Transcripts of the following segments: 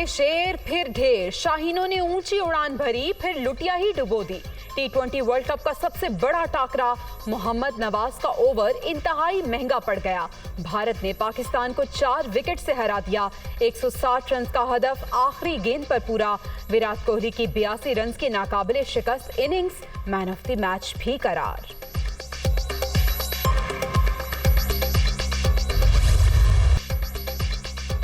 पहले शेर फिर ढेर, शाहीनों ने ऊंची उड़ान भरी फिर लुटिया ही डुबो दी। T20 वर्ल्ड कप का सबसे बड़ा टाकरा, मोहम्मद नवाज का ओवर इंतहाई महंगा पड़ गया। भारत ने पाकिस्तान को 4 विकेट से हरा दिया। 160 रन का हदफ आखिरी गेंद पर पूरा। विराट कोहली की 82 रन की नाकाबिले शिकस्त innings man of the match भी करार।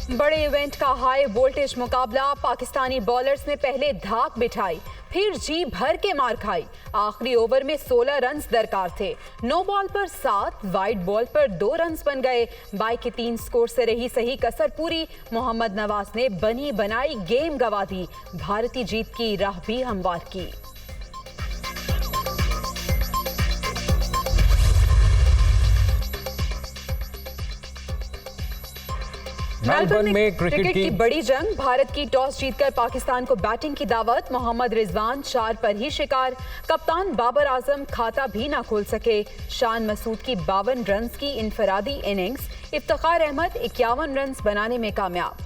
बड़े इवेंट का हाई वोल्टेज मुकाबला, पाकिस्तानी बॉलर्स ने पहले धाक बिठाई फिर जी भर के मार खाई। आखिरी ओवर में 16 रन दरकार थे। नो बॉल पर 7, वाइड बॉल पर 2 रन बन गए। 22 के 3 स्कोर से रही सही कसर पूरी। मोहम्मद नवाज ने बनी बनाई गेम गंवा दी। भारतीय जीत की राह भी हमवार की। मेलबर्न में क्रिकेट की बड़ी जंग, भारत की टॉस जीतकर पाकिस्तान को बैटिंग की दावत। मोहम्मद रिजवान 4 पर ही शिकार। कप्तान बाबर आजम खाता भी ना खोल सके। शान मसूद की 52 रन की इनफरादी इनिंग्स। इफ्तिखार अहमद 51 रन बनाने में कामयाब।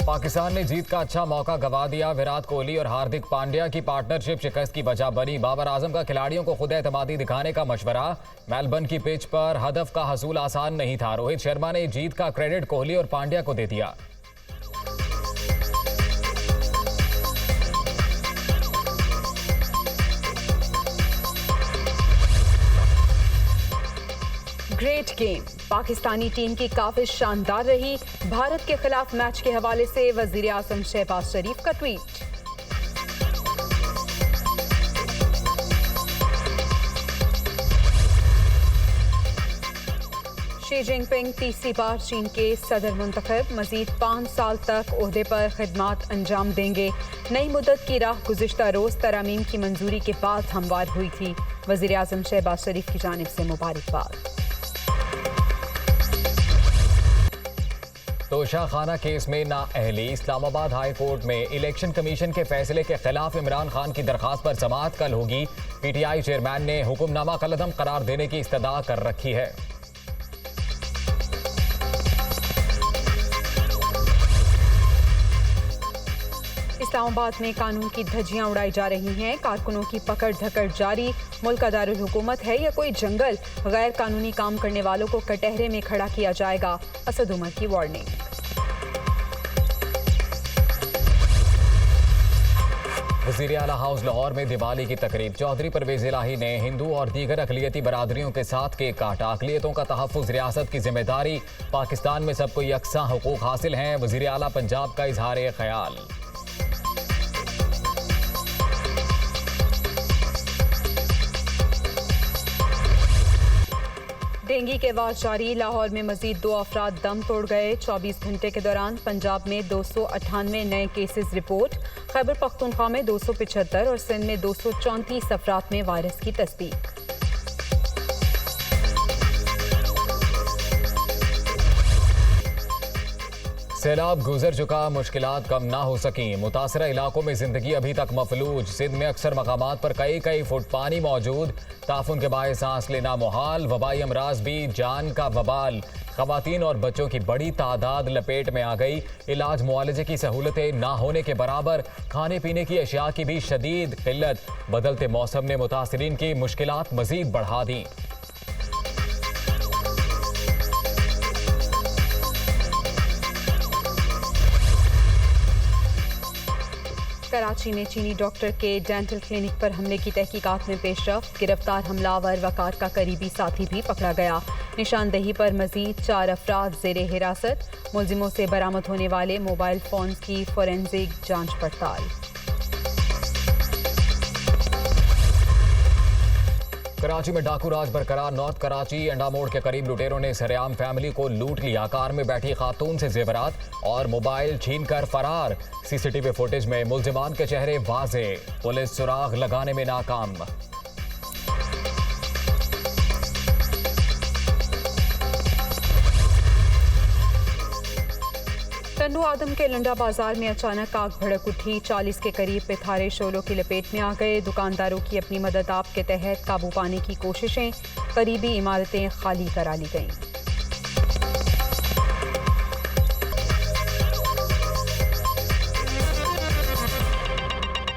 पाकिस्तान ने जीत का अच्छा मौका गंवा दिया। विराट कोहली और हार्दिक पांड्या की पार्टनरशिप शिकस्त की वजह बनी। बाबर आजम का खिलाड़ियों को खुद एतमादी दिखाने का मशवरा। मेलबर्न की पिच पर हदफ का हसूल आसान नहीं था। रोहित शर्मा ने जीत का क्रेडिट कोहली और पांड्या को दे दिया। ग्रेट गेम, पाकिस्तानी टीम की काफी शानदार रही। भारत के खिलाफ मैच के हवाले से वजीर आजम शहबाज शरीफ का ट्वीट। शी जिनपिंग तीसरी बार चीन के सदर मुंतखब, मजीद 5 साल तक ओहदे पर खिदमात अंजाम देंगे। नई मुद्दत की राह गुज़िश्ता रोज तरमीम की मंजूरी के बाद हमवार हुई थी। वजीर आजम शहबाज शरीफ की जानिब से मुबारकबाद। तोशा खाना केस में नाअहली, इस्लामाबाद हाई कोर्ट में इलेक्शन कमीशन के फैसले के खिलाफ इमरान खान की दरखास्त पर समाअत कल होगी। पीटीआई चेयरमैन ने हुक्मनामा कलअदम करार देने की इस्तदा कर रखी है। इस्लामाबाद में कानून की धज्जियां उड़ाई जा रही हैं। कारकुनों की पकड़ धकड़ जारी। मुल्क का दारुल हुकूमत है या कोई जंगल, गैर कानूनी काम करने वालों को कटहरे में खड़ा किया जाएगा। असद उमर की वार्निंग। वज़ीर आला हाउस लाहौर में दिवाली की तकरीब, चौधरी परवेज इलाही ने हिंदू और दीगर अक़लियती बरादरियों के साथ केक काटा। अक़लियतों का तहफ़्फ़ुज़ रियासत की जिम्मेदारी, पाकिस्तान में सबको यकसा हुकूक हासिल हैं। वज़ीर आला पंजाब का इजहार ख्याल। डेंगू के वार जारी, लाहौर में मजीद 2 अफराद दम तोड़ गए। 24 घंटे के दौरान पंजाब में 298 नए केसेस रिपोर्ट। खैबर पख्तूनख्वा में 275 और सिंध में 234 अफराद में वायरस की तस्दीक। सैलाब गुजर चुका, मुश्किलात कम ना हो सकी। मुतासरा इलाकों में जिंदगी अभी तक मफलूज। सिंध में अक्सर मकामात पर कई फुट पानी मौजूद। ताफुन के बायस सांस लेना मुहाल। वबाई अमराज भी जान का वबाल। खवातीन और बच्चों की बड़ी तादाद लपेट में आ गई। इलाज मुआलजे की सहूलतें ना होने के बराबर। खाने पीने की अशिया की भी शदीद किल्लत। बदलते मौसम ने मुतासरीन की मुश्किलात मजीद बढ़ा दी। कराची में चीनी डॉक्टर के डेंटल क्लिनिक पर हमले की तहकीकात में पेशरफ्त। गिरफ्तार हमलावर वकार का करीबी साथी भी पकड़ा गया। निशानदही पर मजीद 4 अफराद ज़ेरे हिरासत। मुलजिमों से बरामद होने वाले मोबाइल फोन की फोरेंसिक जांच पड़ताल। कराची में डाकू राज बरकरार। नॉर्थ कराची अंडा मोड़ के करीब लुटेरों ने सरेआम फैमिली को लूट लिया। कार में बैठी खातून से जेवरात और मोबाइल छीनकर फरार। सीसीटीवी फुटेज में मुल्जिमान के चेहरे वाजे। पुलिस सुराग लगाने में नाकाम। टन्नू आदम के लंडा बाजार में अचानक आग भड़क उठी। 40 के करीब पिथारे शोलों की लपेट में आ गए। दुकानदारों की अपनी मदद आप के तहत काबू पाने की कोशिशें। करीबी इमारतें खाली करा ली गईं।